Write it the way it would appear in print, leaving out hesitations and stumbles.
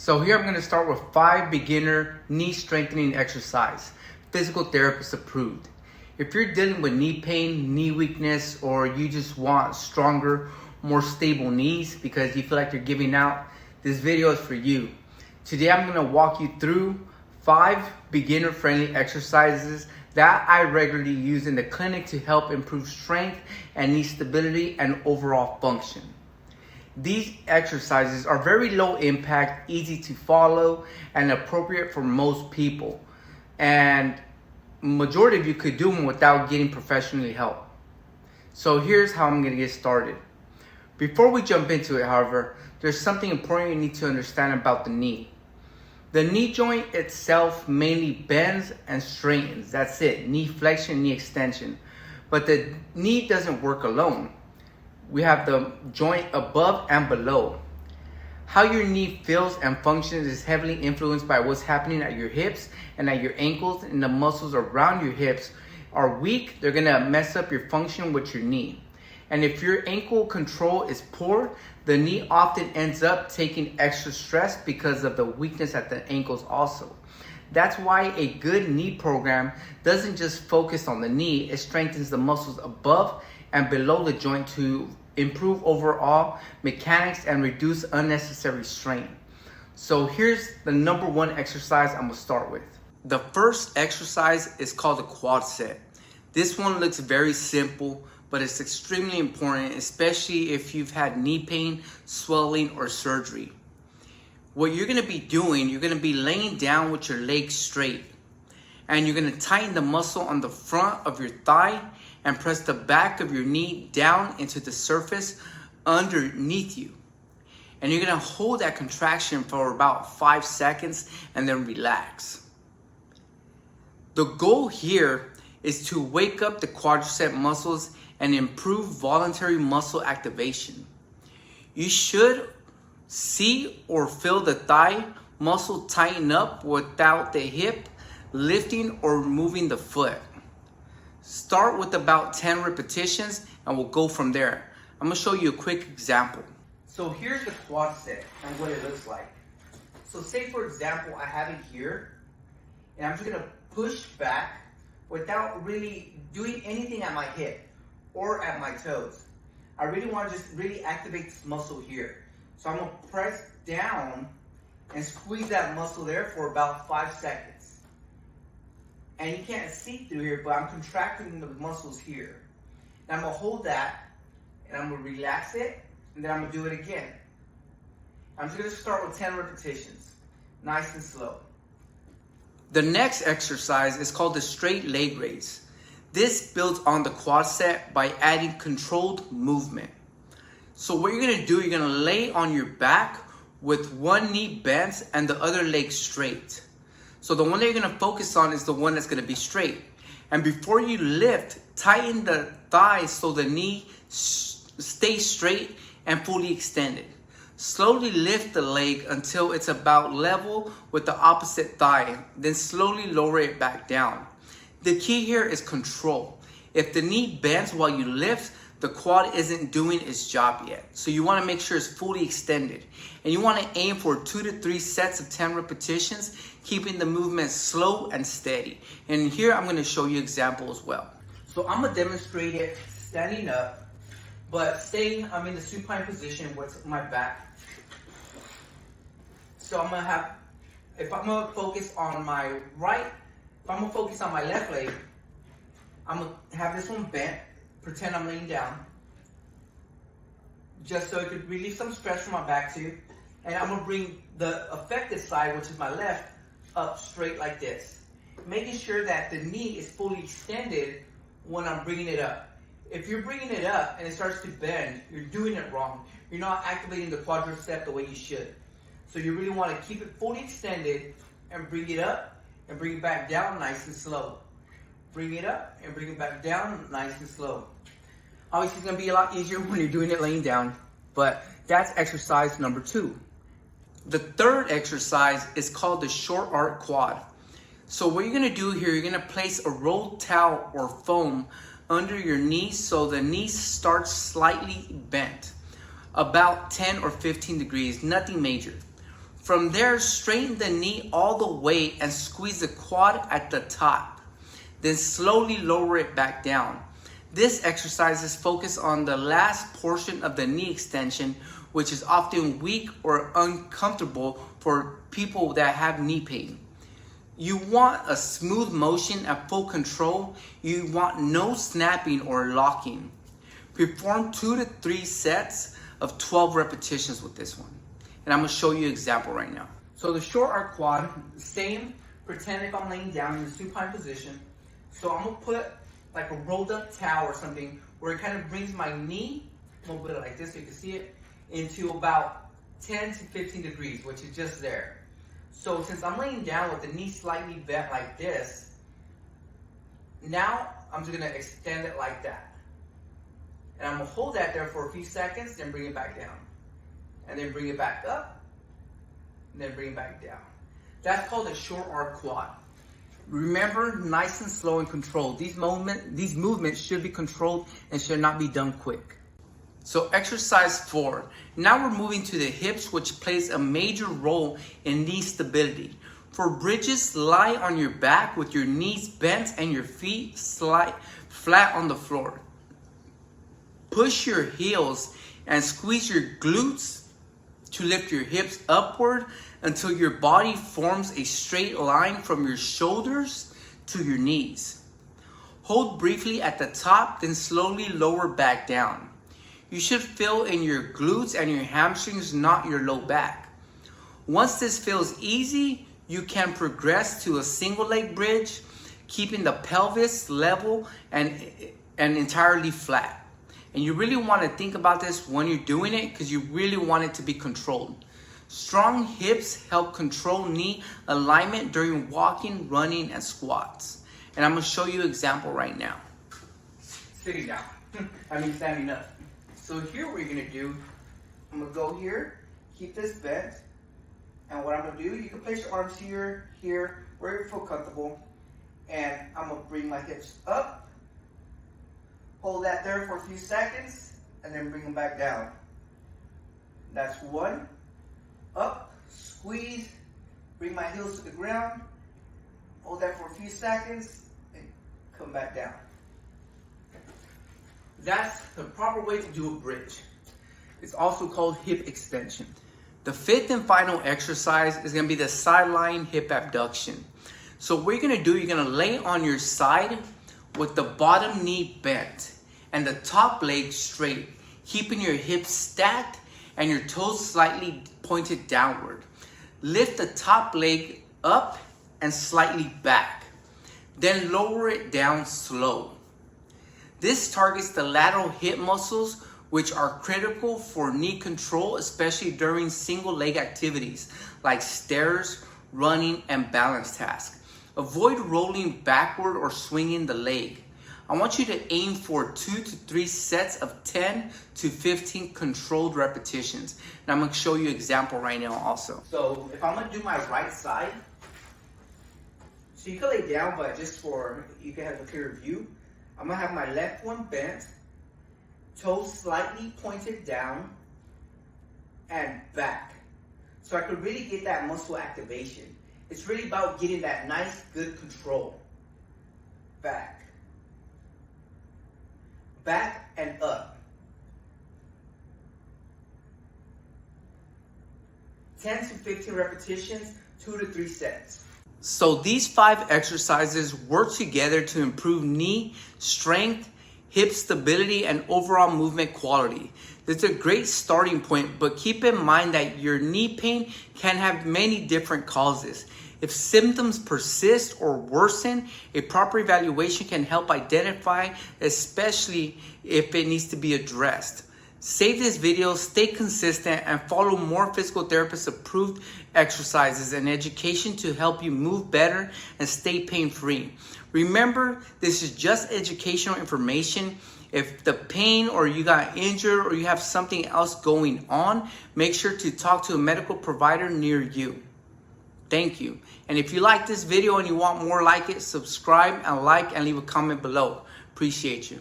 So here I'm going to start with 5 beginner knee strengthening exercise, physical therapist approved. If you're dealing with knee pain, knee weakness, or you just want stronger, more stable knees because you feel like you're giving out, this video is for you. Today I'm going to walk you through 5 beginner friendly exercises that I regularly use in the clinic to help improve strength and knee stability and overall function. These exercises are very low impact, easy to follow, and appropriate for most people. And majority of you could do them without getting professional help. So here's how I'm going to get started. Before we jump into it, however, there's something important you need to understand about the knee. The knee joint itself mainly bends and straightens. That's it. Knee flexion, knee extension. But the knee doesn't work alone. We have the joint above and below. How your knee feels and functions is heavily influenced by what's happening at your hips and at your ankles, and the muscles around your hips are weak. They're gonna mess up your function with your knee. And if your ankle control is poor, the knee often ends up taking extra stress because of the weakness at the ankles also. That's why a good knee program doesn't just focus on the knee, it strengthens the muscles above and below the joint to improve overall mechanics and reduce unnecessary strain. So here's the number 1 exercise I'm gonna start with. The first exercise is called the quadricep. This one looks very simple, but it's extremely important, especially if you've had knee pain, swelling, or surgery. What you're gonna be doing, you're gonna be laying down with your legs straight, and you're gonna tighten the muscle on the front of your thigh and press the back of your knee down into the surface underneath you. And you're gonna hold that contraction for about 5 seconds and then relax. The goal here is to wake up the quadricep muscles and improve voluntary muscle activation. You should see or feel the thigh muscle tighten up without the hip lifting or moving the foot. Start with about 10 repetitions and we'll go from there. I'm gonna show you a quick example. So here's the quadricep and what it looks like. So say for example, I have it here and I'm just gonna push back without really doing anything at my hip or at my toes. I really want to just really activate this muscle here. So I'm gonna press down and squeeze that muscle there for about 5 seconds. And you can't see through here, but I'm contracting the muscles here. Now I'm gonna hold that and I'm gonna relax it and then I'm gonna do it again. I'm just gonna start with 10 repetitions, nice and slow. The next exercise is called the straight leg raise. This builds on the quadricep by adding controlled movement. So what you're gonna do, you're gonna lay on your back with one knee bent and the other leg straight. So the one that you're gonna focus on is the one that's gonna be straight. And before you lift, tighten the thighs so the knee stays straight and fully extended. Slowly lift the leg until it's about level with the opposite thigh, then slowly lower it back down. The key here is control. If the knee bends while you lift, the quad isn't doing its job yet. So you wanna make sure it's fully extended. And you wanna aim for 2 to 3 sets of 10 repetitions, keeping the movement slow and steady. And here I'm gonna show you an example as well. So I'm gonna demonstrate it standing up, but staying, I'm in the supine position with my back. So I'm gonna have, if I'm gonna focus on my right, if I'm gonna focus on my left leg, I'm gonna have this one bent, pretend I'm laying down, just so it could relieve some stress from my back too. And I'm gonna bring the affected side, which is my left, up straight like this. Making sure that the knee is fully extended when I'm bringing it up. If you're bringing it up and it starts to bend, you're doing it wrong. You're not activating the quadricep the way you should. So you really wanna keep it fully extended and bring it up and bring it back down nice and slow. Bring it up and bring it back down nice and slow. Obviously it's gonna be a lot easier when you're doing it laying down, but that's exercise number 2. The third exercise is called the short arc quad. So what you're gonna do here, you're gonna place a rolled towel or foam under your knee so the knee starts slightly bent, about 10 or 15 degrees, nothing major. From there, straighten the knee all the way and squeeze the quad at the top. Then slowly lower it back down. This exercise is focused on the last portion of the knee extension, which is often weak or uncomfortable for people that have knee pain. You want a smooth motion and full control. You want no snapping or locking. Perform 2 to 3 sets of 12 repetitions with this one. And I'm gonna show you an example right now. So the short arc quad, same, pretend if I'm laying down in the supine position. So I'm gonna put like a rolled up towel or something where it kind of brings my knee, a little bit like this so you can see it, into about 10 to 15 degrees, which is just there. So since I'm laying down with the knee slightly bent like this, now I'm just gonna extend it like that. And I'm gonna hold that there for a few seconds, then bring it back down. And then bring it back up, and then bring it back down. That's called a short arc quad. Remember, nice and slow and controlled. These movements should be controlled and should not be done quick. So exercise 4. Now we're moving to the hips, which plays a major role in knee stability. For bridges, lie on your back with your knees bent and your feet flat on the floor. Push your heels and squeeze your glutes to lift your hips upward until your body forms a straight line from your shoulders to your knees. Hold briefly at the top, then slowly lower back down. You should feel in your glutes and your hamstrings, not your low back. Once this feels easy, you can progress to a single leg bridge, keeping the pelvis level and entirely flat. And you really want to think about this when you're doing it because you really want it to be controlled. Strong hips help control knee alignment during walking, running, and squats. And I'm going to show you an example right now. Sitting down. Standing up. So here what you're going to do, I'm going to go here, keep this bent. And what I'm going to do, you can place your arms here, where you feel comfortable. And I'm going to bring my hips up. Hold that there for a few seconds, and then bring them back down. That's 1. Up, squeeze, bring my heels to the ground. Hold that for a few seconds, and come back down. That's the proper way to do a bridge. It's also called hip extension. The 5th and final exercise is gonna be the sideline hip abduction. So what you're gonna do, you're gonna lay on your side with the bottom knee bent and the top leg straight, keeping your hips stacked and your toes slightly pointed downward. Lift the top leg up and slightly back. Then lower it down slow. This targets the lateral hip muscles, which are critical for knee control, especially during single leg activities like stairs, running, and balance tasks. Avoid rolling backward or swinging the leg. I want you to aim for 2 to 3 sets of 10 to 15 controlled repetitions. And I'm gonna show you an example right now also. So if I'm gonna do my right side, so you can lay down, but just for, you can have a clearer view. I'm gonna have my left one bent, toes slightly pointed down, and back. So I could really get that muscle activation. It's really about getting that nice, good control. Back. Back and up. 10 to 15 repetitions, 2 to 3 sets. So these 5 exercises work together to improve knee strength, hip stability, and overall movement quality. It's a great starting point, but keep in mind that your knee pain can have many different causes. If symptoms persist or worsen, a proper evaluation can help identify, especially if it needs to be addressed. Save this video, stay consistent, and follow more physical therapist approved exercises and education to help you move better and stay pain-free. Remember, this is just educational information. If the pain or you got injured or you have something else going on, make sure to talk to a medical provider near you. Thank you. And if you like this video and you want more like it, subscribe and like and leave a comment below. Appreciate you.